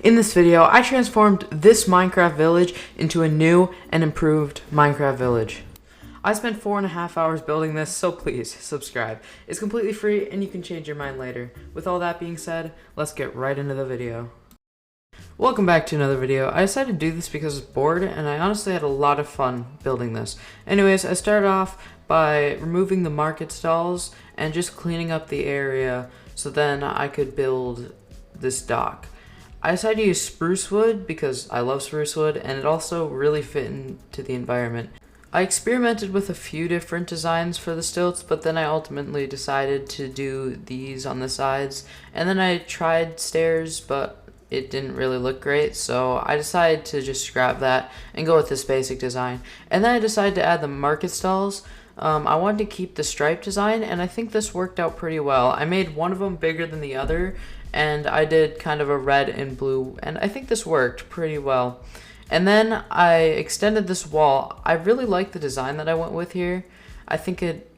In this video, I transformed this Minecraft village into a new and improved Minecraft village. I spent 4.5 hours building this, so please subscribe. It's completely free and you can change your mind later. With all that being said, let's get right into the video. Welcome back to another video. I decided to do this because I was bored and I honestly had a lot of fun building this. Anyways, I started off by removing the market stalls and just cleaning up the area so then I could build this dock. I decided to use spruce wood because I love spruce wood and it also really fit into the environment. I experimented with a few different designs for the stilts, but then I ultimately decided to do these on the sides, and then I tried stairs, but it didn't really look great, so I decided to just scrap that and go with this basic design. And then I decided to add the market stalls. I wanted to keep the stripe design, and I think this worked out pretty well. I made one of them bigger than the other, and I did kind of a red and blue, and I think this worked pretty well. And then I extended this wall. I really like the design that I went with here. I think it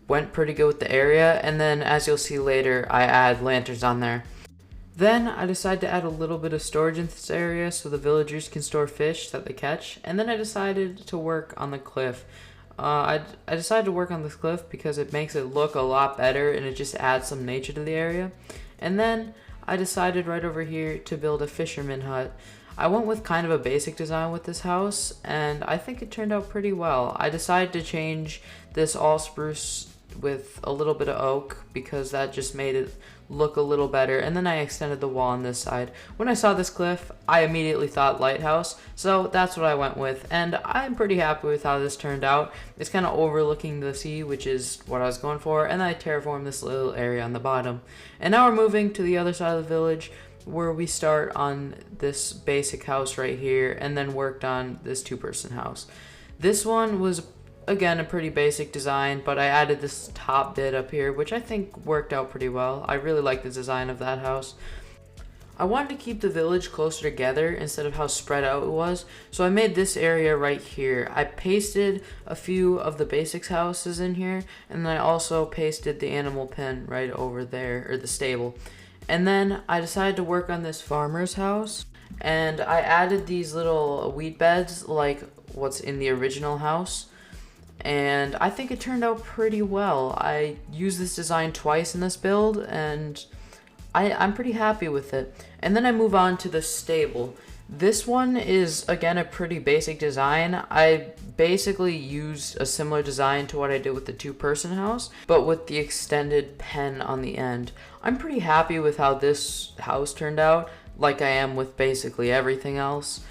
went pretty good with the area, and then as you'll see later, I add lanterns on there. Then I decided to add a little bit of storage in this area so the villagers can store fish that they catch, and then I decided to work on the cliff. I decided to work on this cliff because it makes it look a lot better and it just adds some nature to the area. And then I decided right over here to build a fisherman hut. I went with kind of a basic design with this house, and I think it turned out pretty well. I decided to change this all spruce with a little bit of oak because that just made it look a little better, and then I extended the wall on this side. When I saw this cliff, I immediately thought lighthouse, so that's what I went with, and I'm pretty happy with how this turned out. It's kind of overlooking the sea, which is what I was going for, and then I terraformed this little area on the bottom. And now we're moving to the other side of the village, where we start on this basic house right here and then worked on this two-person house. This one was again a pretty basic design, but I added this top bit up here, which I think worked out pretty well. I really like the design of that house. I wanted to keep the village closer together instead of how spread out it was, so I made this area right here. I pasted a few of the basics houses in here, and then I also pasted the animal pen right over there, or the stable. And then I decided to work on this farmer's house, and I added these little wheat beds like what's in the original house, and I think it turned out pretty well. I used this design twice in this build, and I'm pretty happy with it. And then I move on to the stable. This one is, again, a pretty basic design. I basically used a similar design to what I did with the two-person house, but with the extended pen on the end. I'm pretty happy with how this house turned out, like I am with basically everything else.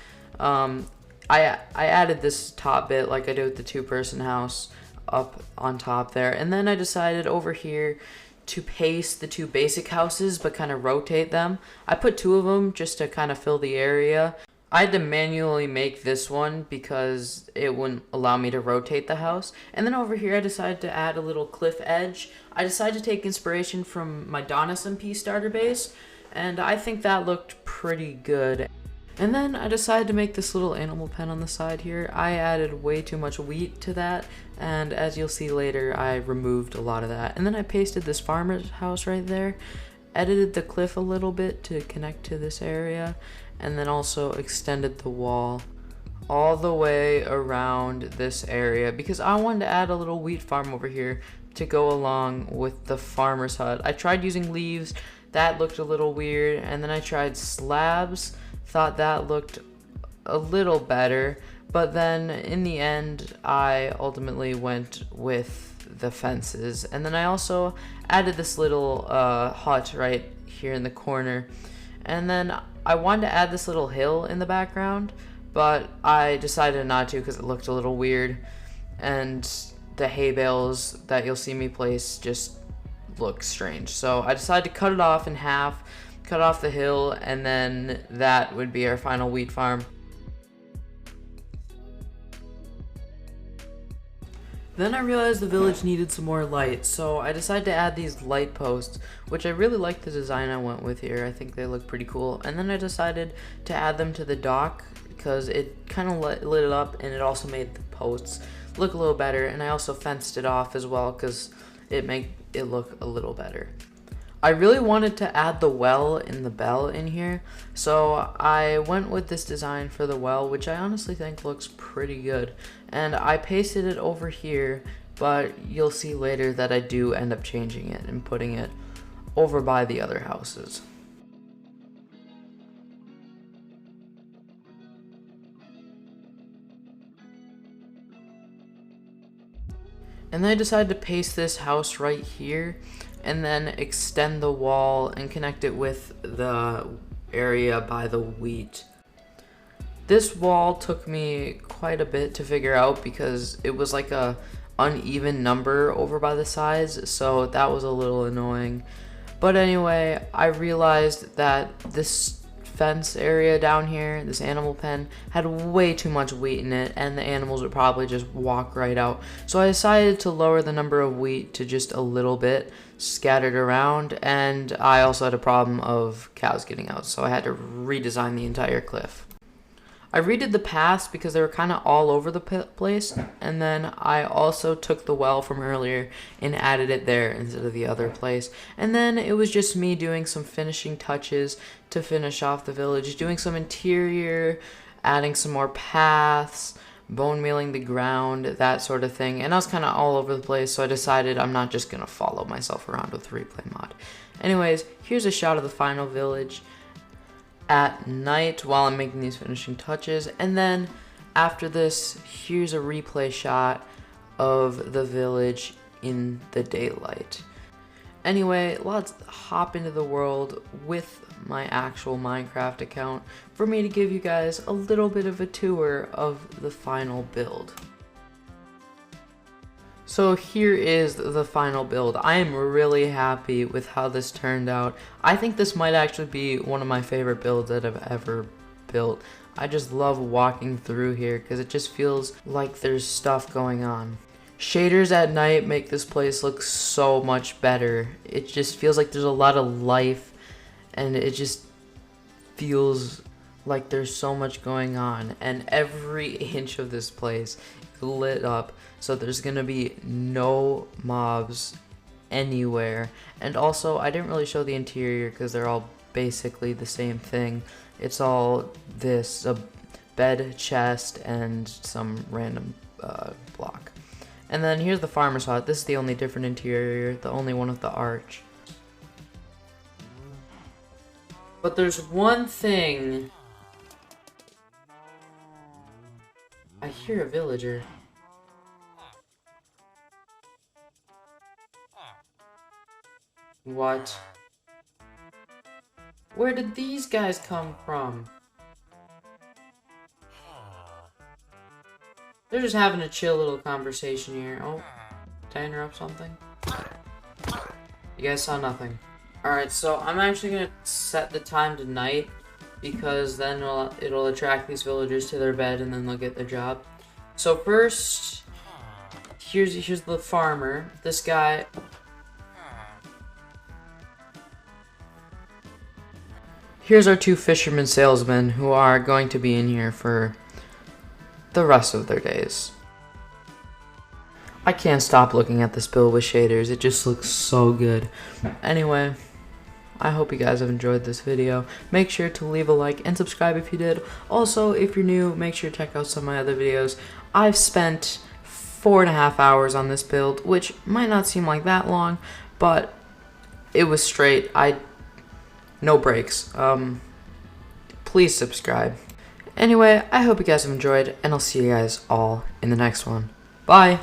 I added this top bit like I did with the two-person house up on top there, and then I decided over here to paste the two basic houses but kind of rotate them. I put two of them just to kind of fill the area. I had to manually make this one because it wouldn't allow me to rotate the house. And then over here I decided to add a little cliff edge. I decided to take inspiration from my Donna SMP starter base, and I think that looked pretty good. And then I decided to make this little animal pen on the side here. I added way too much wheat to that, and as you'll see later, I removed a lot of that. And then I pasted this farmer's house right there, edited the cliff a little bit to connect to this area, and then also extended the wall all the way around this area because I wanted to add a little wheat farm over here to go along with the farmer's hut. I tried using leaves, that looked a little weird, and then I tried slabs. Thought that looked a little better, but then in the end I ultimately went with the fences. And then I also added this little hut right here in the corner, and then I wanted to add this little hill in the background, but I decided not to because it looked a little weird, and the hay bales that you'll see me place just look strange, so I decided to cut it off in half, cut off the hill, and then that would be our final wheat farm. Then I realized the village needed some more light, so I decided to add these light posts, which I really like the design I went with here. I think they look pretty cool. And then I decided to add them to the dock because it kind of lit it up, and it also made the posts look a little better. And I also fenced it off as well because it made it look a little better. I really wanted to add the well and the bell in here, so I went with this design for the well, which I honestly think looks pretty good. And I pasted it over here, but you'll see later that I do end up changing it and putting it over by the other houses. And then I decided to paste this house right here and then extend the wall and connect it with the area by the wheat. This wall took me quite a bit to figure out because it was like a uneven number over by the sides, so that was a little annoying. But anyway, I realized that this fence area down here, this animal pen, had way too much wheat in it, and the animals would probably just walk right out. So I decided to lower the number of wheat to just a little bit scattered around, and I also had a problem of cows getting out, so I had to redesign the entire cliff. I redid the paths because they were kind of all over the place, and then I also took the well from earlier and added it there instead of the other place. And then it was just me doing some finishing touches to finish off the village, doing some interior, adding some more paths, bone mealing the ground, that sort of thing. And I was kind of all over the place, so I decided I'm not just going to follow myself around with replay mod. Anyways, here's a shot of the final village at night while I'm making these finishing touches, and then after this, here's a replay shot of the village in the daylight. Anyway, let's hop into the world with my actual Minecraft account for me to give you guys a little bit of a tour of the final build. So here is the final build. I am really happy with how this turned out. I think this might actually be one of my favorite builds that I've ever built. I just love walking through here because it just feels like there's stuff going on. Shaders at night make this place look so much better. It just feels like there's a lot of life, and it just feels like there's so much going on, and every inch of this place is lit up, so there's gonna be no mobs anywhere. And also, I didn't really show the interior because they're all basically the same thing. It's all this, a bed, chest, and some random block. And then here's the farmer's hut. This is the only different interior, the only one with the arch. But there's one thing. I hear a villager. What? Where did these guys come from? They're just having a chill little conversation here. Oh, did I interrupt something? You guys saw nothing. Alright, so I'm actually gonna set the time to night because then it'll attract these villagers to their bed and then they'll get their job. So first, here's the farmer. This guy. Here's our two fishermen salesmen who are going to be in here for the rest of their days. I can't stop looking at this build with shaders. It just looks so good. Anyway, I hope you guys have enjoyed this video. Make sure to leave a like and subscribe if you did. Also, if you're new, make sure to check out some of my other videos. I've spent 4.5 hours on this build, which might not seem like that long, but it was straight. No breaks. Please subscribe. Anyway, I hope you guys have enjoyed, and I'll see you guys all in the next one. Bye!